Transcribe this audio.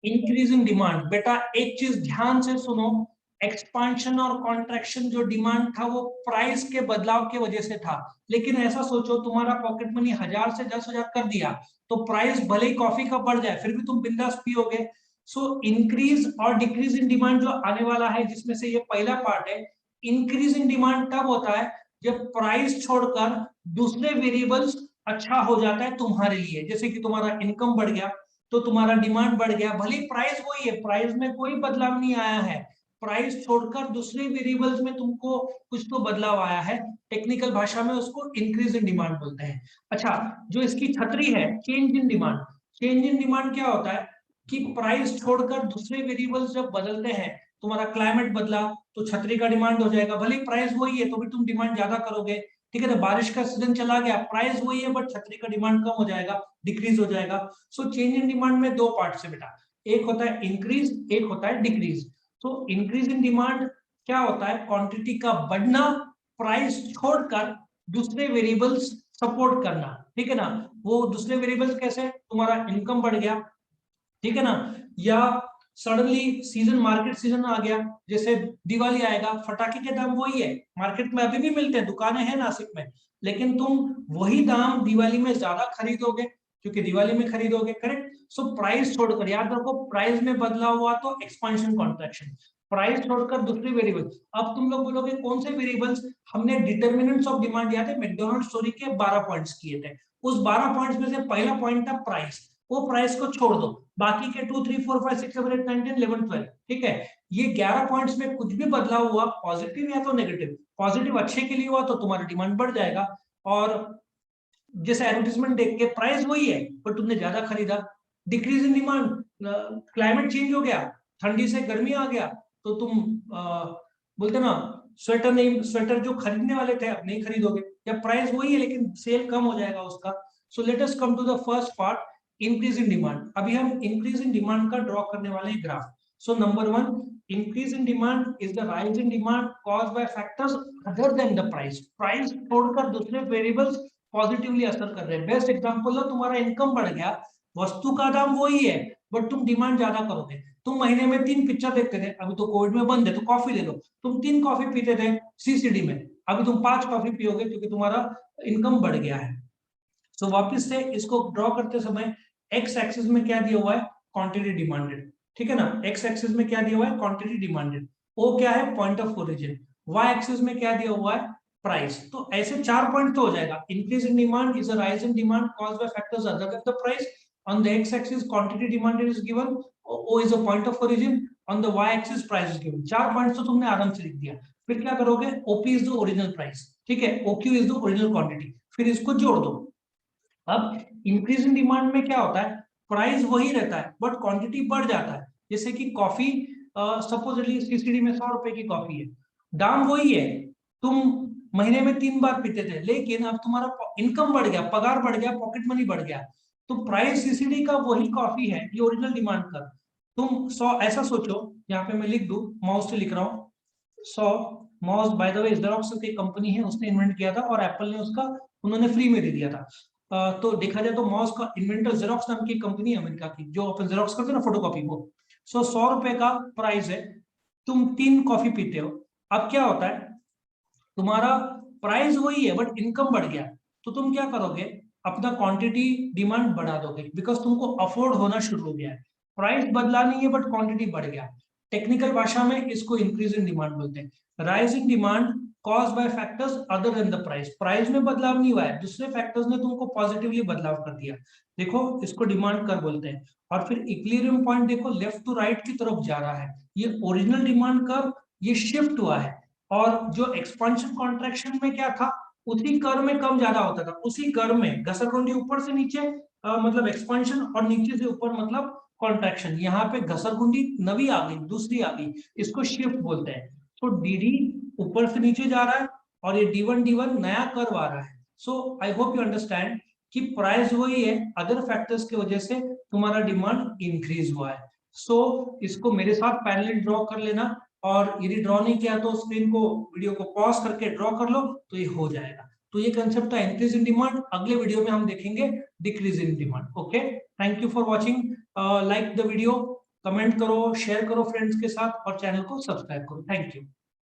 Increasing demand, बेटा एक चीज ध्यान से सुनो, एक्सपांशन और कॉन्ट्रैक्शन जो डिमांड था वो प्राइस के बदलाव की वजह से था। लेकिन ऐसा सोचो तुम्हारा पॉकेट मनी 1000 से 10,000 कर दिया, तो प्राइस भले ही कॉफी का बढ़ जाए फिर भी तुम बिंदास पियोगे। सो इंक्रीज और डिक्रीज इन डिमांड जो आने वाला है, जिसमें से ये पहला पार्ट है, इंक्रीज इन डिमांड तब होता है जब प्राइस छोड़कर दूसरे वेरिएबल्स अच्छा हो जाता है तुम्हारे लिए। जैसे कि तुम्हारा इनकम बढ़ गया तो तुम्हारा डिमांड बढ़ गया, भले प्राइस वही है, प्राइस में कोई बदलाव नहीं आया है, प्राइस छोड़कर दूसरे वेरिएबल्स में तुमको कुछ तो बदलाव आया है, टेक्निकल भाषा में उसको इंक्रीज इन डिमांड बोलते हैं। अच्छा, जो इसकी छतरी है change in demand, change in demand क्या होता है कि प्राइस छोड़कर दूसरे वेरिएबल्स जब बदलते हैं, तुम्हारा क्लाइमेट बदला तो छतरी का डिमांड हो जाएगा, भले प्राइस वही है तो भी तुम डिमांड ज्यादा करोगे। ठीक है, तो बारिश का सीजन चला गया, प्राइस वही है बट छतरी का डिमांड कम हो जाएगा, डिक्रीज हो जाएगा। सो चेंज इन डिमांड में दो पार्ट है बेटा, एक होता है इंक्रीज, एक होता है डिक्रीज। तो इंक्रीज इन डिमांड क्या होता है, क्वांटिटी का बढ़ना, प्राइस छोड़कर दूसरे वेरिएबल्स सपोर्ट करना। ठीक है ना, वो दूसरे वेरिएबल्स कैसे, तुम्हारा इनकम बढ़ गया, ठीक है ना, या सडनली सीजन, मार्केट सीजन आ गया, जैसे दिवाली आएगा, फटाके के दाम वही है, मार्केट में अभी भी मिलते हैं, दुकानें हैं नासिक में, लेकिन तुम वही दाम दिवाली में ज्यादा खरीदोगे क्योंकि दिवाली में खरीदोगे, करेक्ट। सो प्राइस छोड़कर, याद रखो प्राइस में बदलाव हुआ तो एक्सपांशन कॉन्ट्रैक्शन, प्राइस छोड़कर दूसरे वेरिएबल। अब तुम लोग बोलोगे कौन से वेरिएबल्स, हमने डिटर्मिनेंट्स ऑफ डिमांड याद है मैकडॉनल्ड स्टोरी के 12 पॉइंट्स किए थे, उस 12 पॉइंट्स में से पहला पॉइंट था प्राइस, वो प्राइस को छोड़ दो, बाकी के 2 3 4 5 6 7 8 9 10 11 12, ठीक है, ये 11 पॉइंट्स में कुछ भी बदलाव हुआ, पॉजिटिव या तो नेगेटिव, पॉजिटिव अच्छे के लिए हुआ तो तुम्हारा डिमांड बढ़ जाएगा, और जैसे एडवर्टीजमेंट देख के प्राइस वही है पर तुमने ज्यादा खरीदा, decrease in demand, climate change हो गया, ठंडी से गर्मी आ गया, तो तुम बोलते ना स्वेटर नहीं, स्वेटर जो खरीदने वाले थे अब नहीं खरीदोगे, या प्राइस वही है लेकिन सेल कम हो जाएगा उसका। So let us come to the first part, increase in demand. अभी हम इंक्रीज इन डिमांड का ड्रॉ करने वाले हैं graph. So number 1, increase in demand is the rise in demand caused by factors other than the price, price छोड़कर दूसरे variables positively असर कर रहे हैं। बेस्ट एग्जांपल लो, तुम्हारा इनकम बढ़ गया, वस्तु का दाम वही है बट तुम डिमांड ज्यादा करोगे, तुम महीने में 3 पिक्चर देखते थे, अभी तो कोविड में बंद है तो कॉफी ले लो, तुम 3 कॉफी पीते थे सीसीडी में, अभी तुम 5 कॉफी पियोगे क्योंकि तुम्हारा इनकम बढ़ गया है। सो वापस से इसको ड्रॉ करते समय एक्स एक्सिस में क्या दिया हुआ है, क्वांटिटी डिमांडेड, ठीक है ना, एक्स एक्सिस में क्या दिया हुआ है, क्वांटिटी डिमांडेड, ओ क्या है, point of origin, Y axis में क्या दिया हुआ है, प्राइस। तो ऐसे 4 पॉइंट तो हो जाएगा, increase in demand is a rise in demand caused by factors other than the price, on the X axis quantity demanded is given, O is a point of origin, on the Y axis price is given. 4 points तो तुमने आराम से लिख दिया। फिर क्या करोगे, OP is the original price, ठीक है, OQ is the original quantity, फिर इसको जोड़ दो। अब इंक्रीज इन डिमांड में क्या होता है, प्राइस वही रहता है बट क्वांटिटी बढ़ जाता है, जैसे कि कॉफी, सपोजली सीसीडी में 100 रुपए की कॉफी है, दाम वही है, तुम महीने में 3 बार पीते थे, लेकिन अब तुम्हारा इनकम बढ़ गया, पगार बढ़ गया, पॉकेट मनी बढ़ गया, तो प्राइस सीसीडी का वही कॉफी है, ये ओरिजिनल डिमांड का। तुम 100 ऐसा सोचो, यहाँ पे मैं लिख दू, माउस से लिख रहा हूँ 100, mouse by the way xerox की कंपनी है, उसने इन्वेंट किया था और एप्पल ने उसका, उन्होंने फ्री में दे दिया था। तो देखा जाए तो माउस का इन्वेंटर जेरोक्स नाम की कंपनी है अमेरिका की, जो अपन जेरोक्स करते हैं ना फोटो कॉपी को। सो 100 रुपए का प्राइस है, तुम 3 कॉफी पीते हो, अब क्या होता है, तुम्हारा प्राइस वही है बट इनकम बढ़ गया, तो तुम क्या करोगे, अपना क्वांटिटी डिमांड बढ़ा दोगे, बिकॉज तुमको अफोर्ड होना शुरू हो गया है, प्राइस बदला नहीं है बट क्वांटिटी बढ़ गया। टेक्निकल भाषा में इसको इंक्रीज इन डिमांड बोलते हैं। Rise in demand caused by factors other than the price, price में बदलाव नहीं हुआ है, दूसरे फैक्टर्स ने तुमको पॉजिटिवली बदलाव कर दिया, देखो इसको डिमांड कर बोलते हैं। और फिर इक्विलिब्रियम पॉइंट देखो, लेफ्ट टू राइट की तरफ जा रहा है, ये ओरिजिनल डिमांड कर्व, ये शिफ्ट हुआ है, और जो एक्सपांशन कॉन्ट्रैक्शन में क्या था, उसी कर्व में कम ज्यादा होता था, उसी कर्व में घसरकुंडी ऊपर से नीचे, मतलब एक्सपांशन, और नीचे से ऊपर मतलब कॉन्ट्रैक्शन, यहाँ पे घसरकुंडी नवी आ गई, दूसरी आ गई, इसको शिफ्ट बोलते हैं। तो डी ऊपर से नीचे जा रहा है और ये D1 नया कर्व आ रहा है। सो आई होप यू अंडरस्टैंड कि प्राइस वही है, अदर फैक्टर्स की वजह से तुम्हारा डिमांड इंक्रीज हुआ है। सो इसको मेरे साथ पैरेलल ड्रॉ कर लेना, और यदि ड्रॉ नहीं किया तो स्क्रीन को, वीडियो को पॉज करके ड्रॉ कर लो तो ये हो जाएगा। तो ये कंसेप्ट था इंक्रीज इन डिमांड, अगले वीडियो में हम देखेंगे decrease in demand. Okay, thank you for watching, like the video, comment करो, शेयर करो फ्रेंड्स के साथ और चैनल को सब्सक्राइब करो। Thank you.